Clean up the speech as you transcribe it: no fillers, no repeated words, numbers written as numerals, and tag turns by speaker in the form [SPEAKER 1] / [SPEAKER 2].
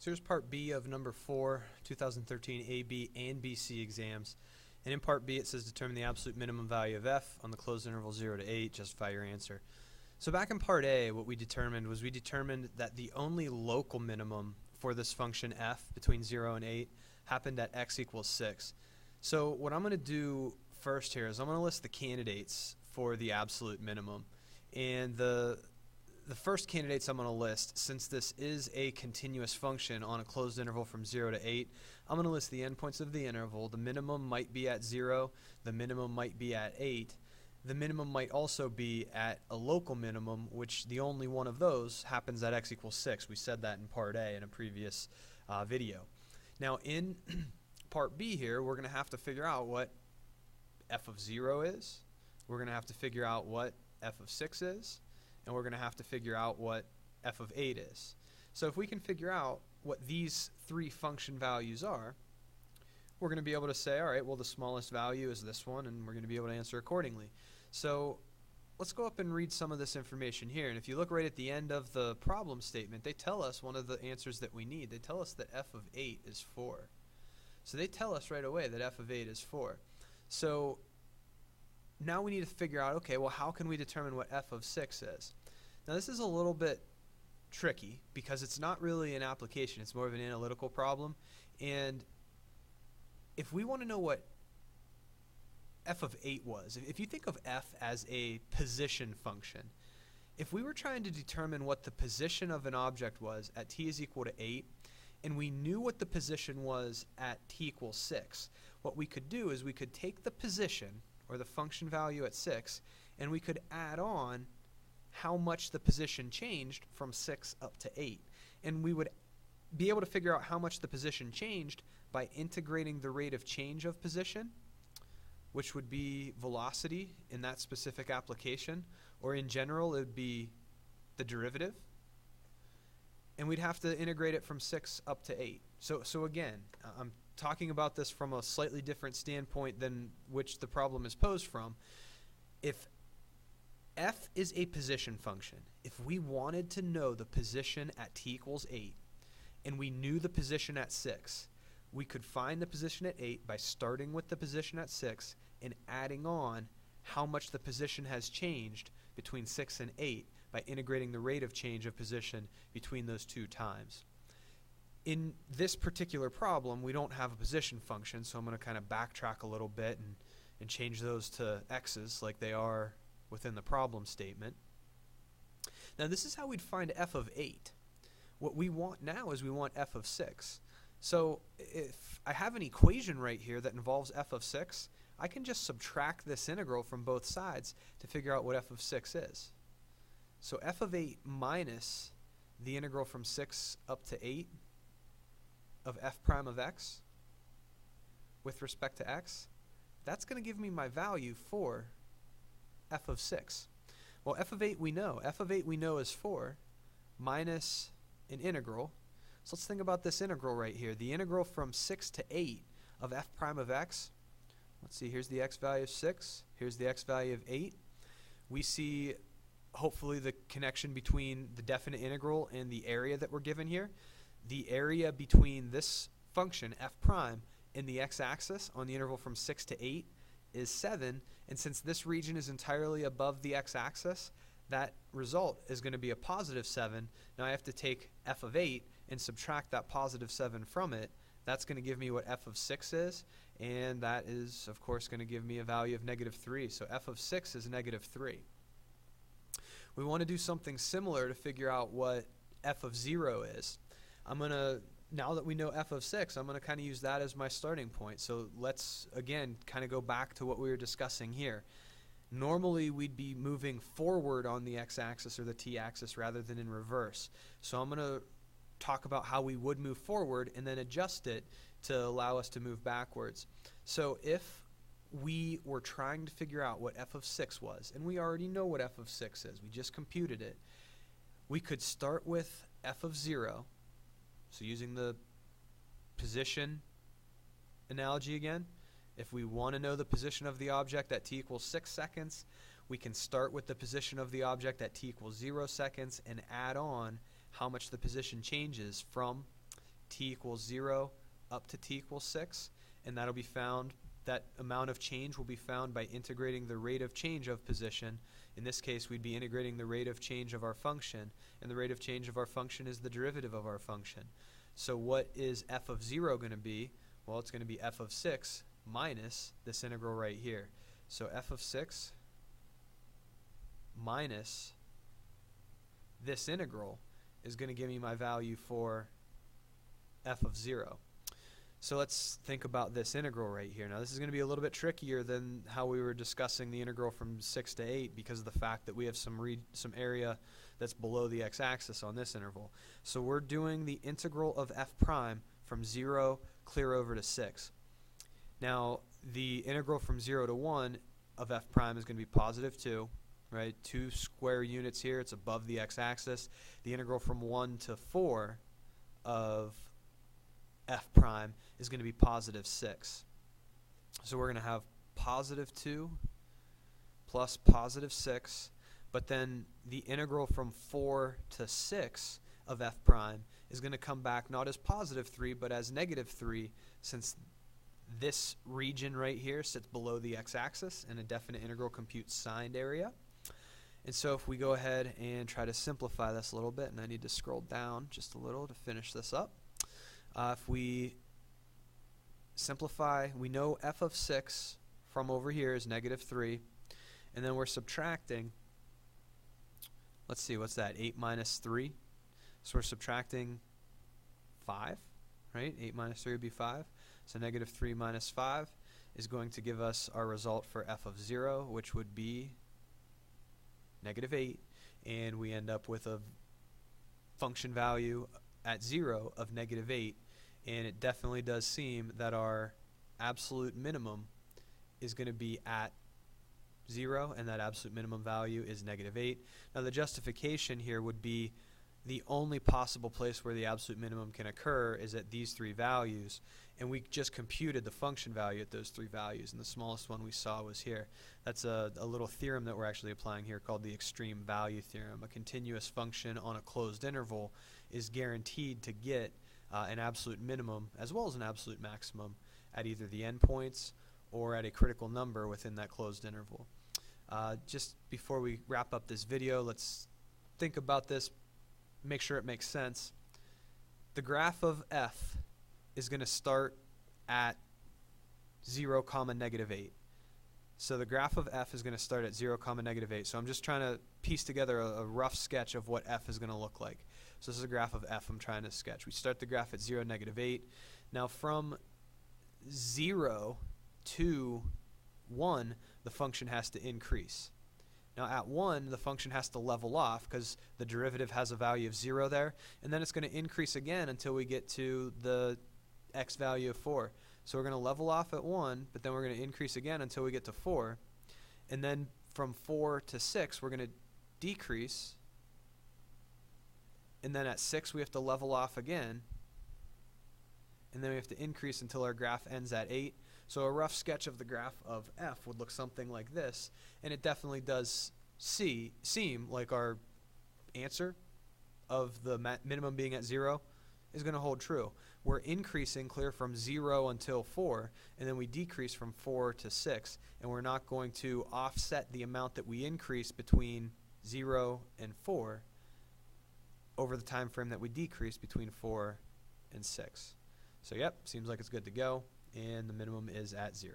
[SPEAKER 1] So here's part B of number 4, 2013 A, B, and BC exams. And in part B it says determine the absolute minimum value of f on the closed interval 0 to 8, justify your answer. So back in part A, what we determined was that the only local minimum for this function f between 0 and 8 happened at x equals 6. So what I'm going to do first here is I'm going to list the candidates for the absolute minimum. And the first candidates I'm going to list, since this is a continuous function on a closed interval from 0 to 8, I'm going to list the endpoints of the interval. The minimum might be at 0, the minimum might be at 8, the minimum might also be at a local minimum, which the only one of those happens at x equals 6. We said that in part A in a previous video. Now in part B here, we're going to have to figure out what f of 0 is, we're going to have to figure out what f of 6 is, and we're going to have to figure out what f of 8 is. So if we can figure out what these three function values are, we're going to be able to say, all right, well the smallest value is this one, and we're going to be able to answer accordingly. So let's go up and read some of this information here. And if you look right at the end of the problem statement, they tell us one of the answers that we need. They tell us that f of 8 is 4. So they tell us right away that f of 8 is 4. So now we need to figure out, okay, well how can we determine what f of 6 is? Now this is a little bit tricky because it's not really an application, it's more of an analytical problem. And if we want to know what f of 8 was, if you think of f as a position function, if we were trying to determine what the position of an object was at t is equal to 8, and we knew what the position was at t equals 6, what we could do is we could take the position, or the function value at 6, and we could add on how much the position changed from 6 up to 8. And we would be able to figure out how much the position changed by integrating the rate of change of position, which would be velocity in that specific application, or in general it would be the derivative. And we'd have to integrate it from 6 up to 8. So again, I'm talking about this from a slightly different standpoint than which the problem is posed from. If f is a position function, if we wanted to know the position at t equals 8, and we knew the position at 6, we could find the position at 8 by starting with the position at 6 and adding on how much the position has changed between 6 and 8 by integrating the rate of change of position between those two times. In this particular problem, we don't have a position function, so I'm going to kind of backtrack a little bit and change those to x's like they are within the problem statement. Now this is how we'd find f of 8. What we want now is we want f of 6. So if I have an equation right here that involves f of 6, I can just subtract this integral from both sides to figure out what f of 6 is. So f of 8 minus the integral from 6 up to 8 of f prime of x with respect to x, that's going to give me my value for f of 6. Well, f of 8 we know. F of 8 we know is 4 minus an integral. So let's think about this integral right here. The integral from 6 to 8 of f prime of x. Let's see, here's the x value of 6. Here's the x value of 8. We see hopefully the connection between the definite integral and the area that we're given here. The area between this function, f prime, and the x-axis on the interval from 6 to 8 is 7. And since this region is entirely above the x-axis, that result is going to be a positive 7. Now I have to take f of 8 and subtract that positive 7 from it. That's going to give me what f of 6 is, and that is of course going to give me a value of negative 3. So f of 6 is negative 3. We want to do something similar to figure out what f of 0 is. Now that we know f of 6, I'm going to kind of use that as my starting point. So let's again kind of go back to what we were discussing here. Normally we'd be moving forward on the x-axis or the t-axis rather than in reverse. So I'm going to talk about how we would move forward and then adjust it to allow us to move backwards. So if we were trying to figure out what f of 6 was, and we already know what f of 6 is, we just computed it, we could start with f of 0. So using the position analogy again, if we want to know the position of the object at t equals 6 seconds, we can start with the position of the object at t equals 0 seconds and add on how much the position changes from t equals 0 up to t equals 6, and that'll be found, that amount of change will be found by integrating the rate of change of position. In this case, we'd be integrating the rate of change of our function, and the rate of change of our function is the derivative of our function. So what is f of 0 going to be? Well, it's going to be f of 6 minus this integral right here. So f of 6 minus this integral is going to give me my value for f of 0. So let's think about this integral right here. Now this is going to be a little bit trickier than how we were discussing the integral from 6 to 8 because of the fact that we have some area that's below the x-axis on this interval. So we're doing the integral of f prime from 0 clear over to 6. Now the integral from 0 to 1 of f prime is going to be positive 2. Right, 2 square units here, it's above the x-axis. The integral from 1 to 4 of f prime is going to be positive 6. So we're going to have positive 2 plus positive 6, but then the integral from 4 to 6 of f prime is going to come back not as positive 3, but as negative 3, since this region right here sits below the x-axis, and a definite integral computes signed area. And so if we go ahead and try to simplify this a little bit, and I need to scroll down just a little to finish this up. If we simplify, we know f of 6 from over here is negative 3, and then we're subtracting, let's see, what's that, 8 minus 3? So we're subtracting 5, right? 8 minus 3 would be 5. So negative 3 minus 5 is going to give us our result for f of 0, which would be negative 8, and we end up with a function value at 0 of negative 8, and it definitely does seem that our absolute minimum is going to be at 0, and that absolute minimum value is negative 8. Now the justification here would be the only possible place where the absolute minimum can occur is at these 3 values, and we just computed the function value at those 3 values, and the smallest one we saw was here. That's a little theorem that we're actually applying here called the extreme value theorem. A continuous function on a closed interval is guaranteed to get an absolute minimum as well as an absolute maximum at either the endpoints or at a critical number within that closed interval. Just before we wrap up this video, let's think about this, make sure it makes sense. The graph of f is going to start at 0, negative 8. So the graph of f is going to start at 0, negative 8. So I'm just trying to piece together a rough sketch of what f is going to look like. So this is a graph of f I'm trying to sketch. We start the graph at 0, negative 8. Now from 0 to 1, the function has to increase. Now at 1, the function has to level off because the derivative has a value of 0 there, and then it's going to increase again until we get to the x value of 4. So we're going to level off at 1, but then we're going to increase again until we get to 4. And then from 4 to 6, we're going to decrease. And then at 6, we have to level off again. And then we have to increase until our graph ends at 8. So a rough sketch of the graph of f would look something like this. And it definitely does seem like our answer of the minimum being at 0 is going to hold true. We're increasing clear from 0 until 4, and then we decrease from 4 to 6, and we're not going to offset the amount that we increase between 0 and 4 over the time frame that we decrease between 4 and 6. So yep, seems like it's good to go, and the minimum is at 0.